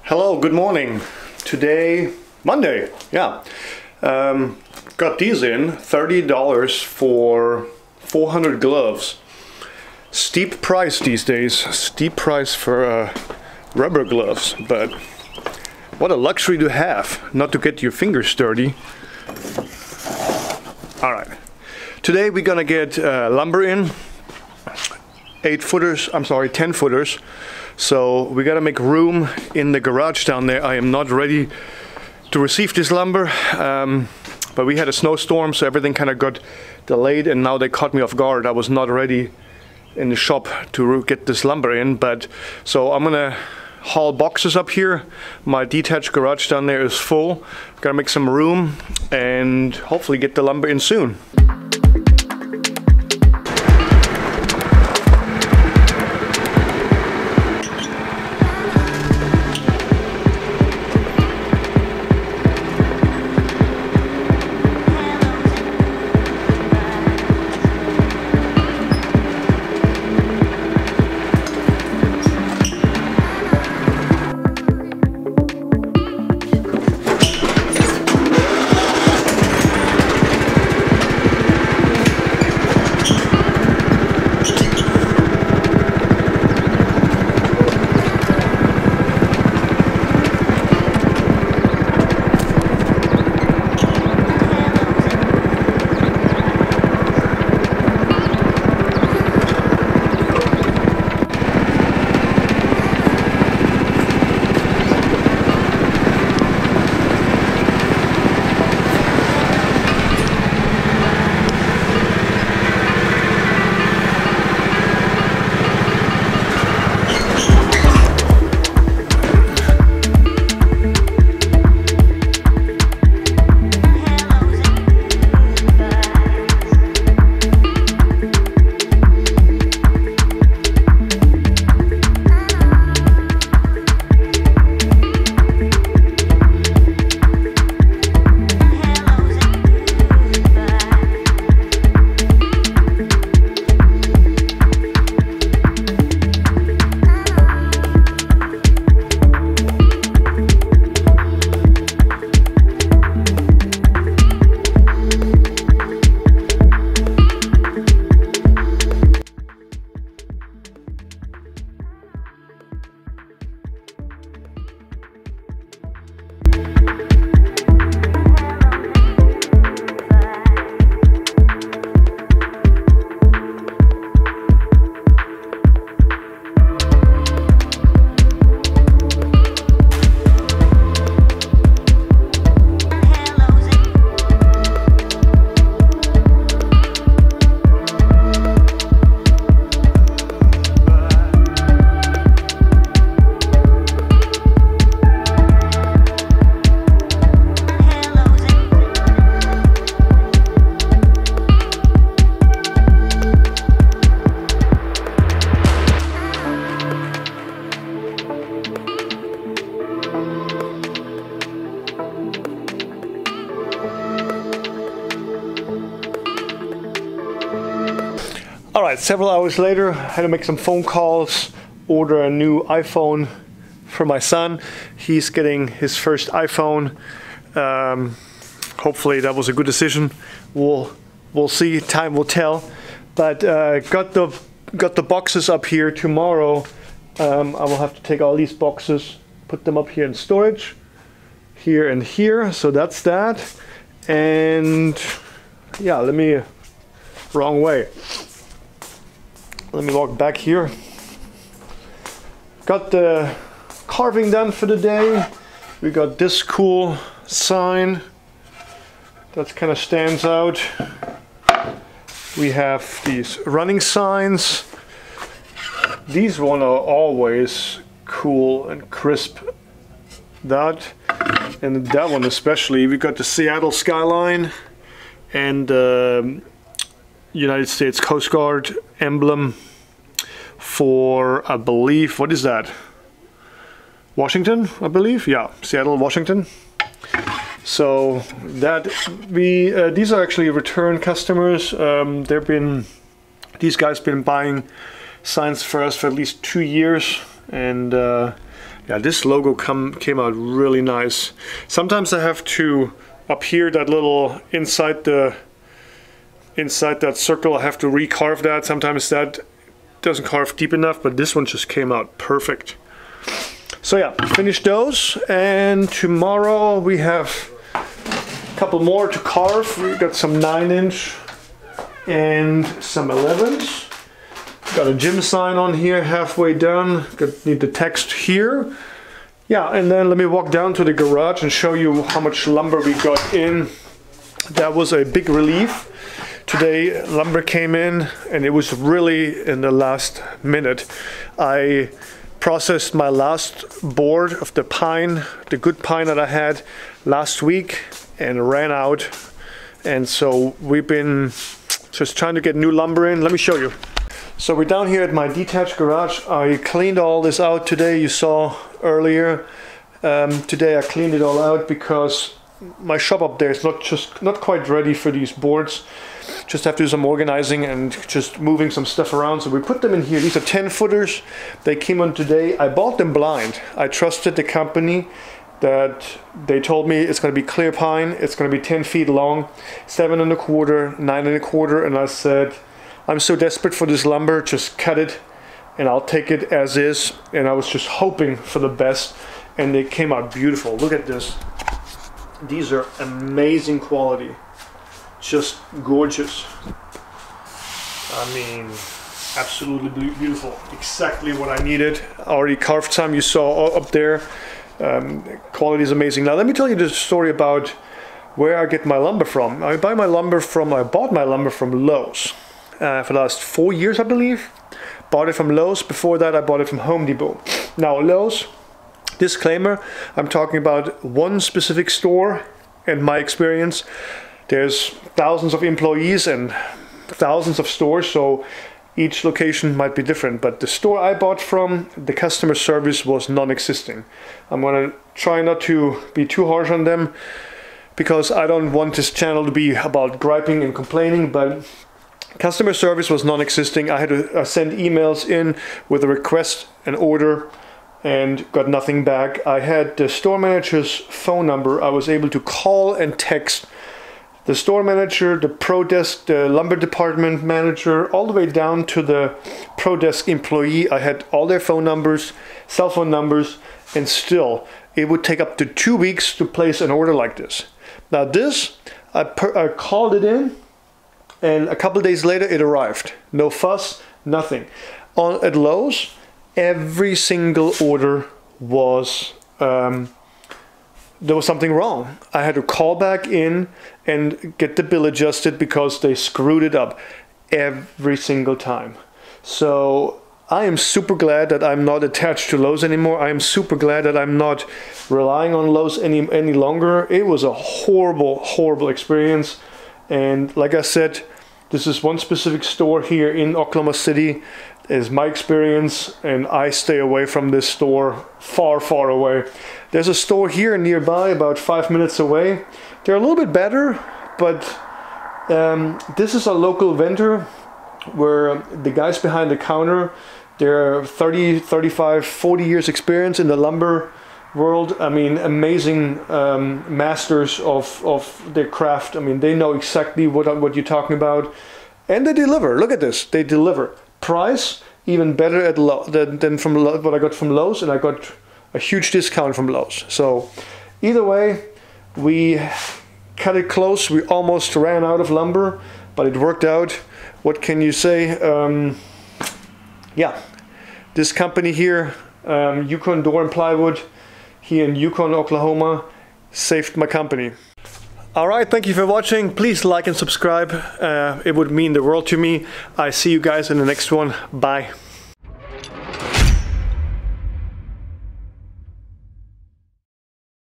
Hello, good morning. Today, Monday, yeah. Got these in, $30 for 400 gloves. Steep price these days, steep price for rubber gloves, but what a luxury to have, not to get your fingers dirty. All right, today we're gonna get lumber in, 10 footers. So we gotta make room in the garage down there. I am not ready to receive this lumber, but we had a snowstorm, so everything kind of got delayed, and now they caught me off guard. I was not ready in the shop to get this lumber in, but so I'm gonna haul boxes up here. My detached garage down there is full. Gotta make some room and hopefully get the lumber in soon. Alright, several hours later, I had to make some phone calls, order a new iPhone for my son. He's getting his first iPhone. Hopefully that was a good decision. We'll see, time will tell. But got the boxes up here tomorrow. I will have to take all these boxes, put them up here in storage, here and here. So that's that. And yeah, wrong way. Let me walk back here. Got the carving done for the day. We got this cool sign that kind of stands out. We have these running signs. These ones are always cool and crisp. That and that one especially. We got the Seattle skyline and United States Coast Guard emblem for, I believe, what is that? Washington, I believe. Yeah, Seattle, Washington. So that these are actually return customers. These guys been buying signs for us for at least 2 years, and Yeah, this logo came out really nice. Sometimes I have to, up here, that little inside that circle, I have to recarve that. Sometimes that doesn't carve deep enough, but this one just came out perfect. So yeah, finished those, and tomorrow we have a couple more to carve. We got some 9-inch and some 11s. Got a gym sign on here, halfway done. Need the text here. Yeah, and then let me walk down to the garage and show you how much lumber we got in. That was a big relief. Today lumber came in and it was really in the last minute. I processed my last board of the pine, the good pine that I had last week, and ran out. And so we've been just trying to get new lumber in. Let me show you. So we're down here at my detached garage. I cleaned all this out today. You saw earlier. Today I cleaned it all out because my shop up there is not quite ready for these boards. Just have to do some organizing and just moving some stuff around. So we put them in here. These are 10-footers. They came on today. I bought them blind. I trusted the company that they told me it's going to be clear pine. It's going to be 10 feet long, 7 1/4, 9 1/4. And I said, I'm so desperate for this lumber, just cut it and I'll take it as is. And I was just hoping for the best. And they came out beautiful. Look at this. These are amazing quality. Just gorgeous. I mean, absolutely beautiful. Exactly what I needed. Already carved some, you saw up there. Quality is amazing. Now let me tell you the story about where I get my lumber from. I bought my lumber from Lowe's for the last 4 years, I believe. Bought it from Lowe's. Before that I bought it from Home Depot. Now Lowe's, disclaimer, I'm talking about one specific store and my experience. There's thousands of employees and thousands of stores, so each location might be different. But the store I bought from, the customer service was non-existing. I'm gonna try not to be too harsh on them because I don't want this channel to be about griping and complaining, but customer service was non-existing. I had to send emails in with a request, an order, and got nothing back. I had the store manager's phone number. I was able to call and text the store manager, the pro desk, the lumber department manager, all the way down to the pro desk employee. I had all their phone numbers, cell phone numbers, and still it would take up to 2 weeks to place an order like this. Now this, I called it in, and a couple days later it arrived. No fuss, nothing. At Lowe's, every single order was there was something wrong. I had to call back in and get the bill adjusted because they screwed it up every single time. So I am super glad that I'm not attached to Lowe's anymore. I am super glad that I'm not relying on Lowe's any longer. It was a horrible experience. And like I said, this is one specific store here in Oklahoma City. Is my experience, and I stay away from this store, far away. There's a store here nearby, about 5 minutes away. They're a little bit better, but this is a local vendor where the guys behind the counter, they're 30, 35, 40 years experience in the lumber world. I mean, amazing masters of their craft. I mean, they know exactly what you're talking about, and they deliver. Look at this, they deliver. Price even better than from what I got from Lowe's, and I got a huge discount from Lowe's. So either way, we cut it close. We almost ran out of lumber, but it worked out. What can you say? Yeah, this company here, Yukon Door and Plywood, here in Yukon, Oklahoma, saved my company. All right, thank you for watching. Please like and subscribe. It would mean the world to me. I see you guys in the next one. Bye.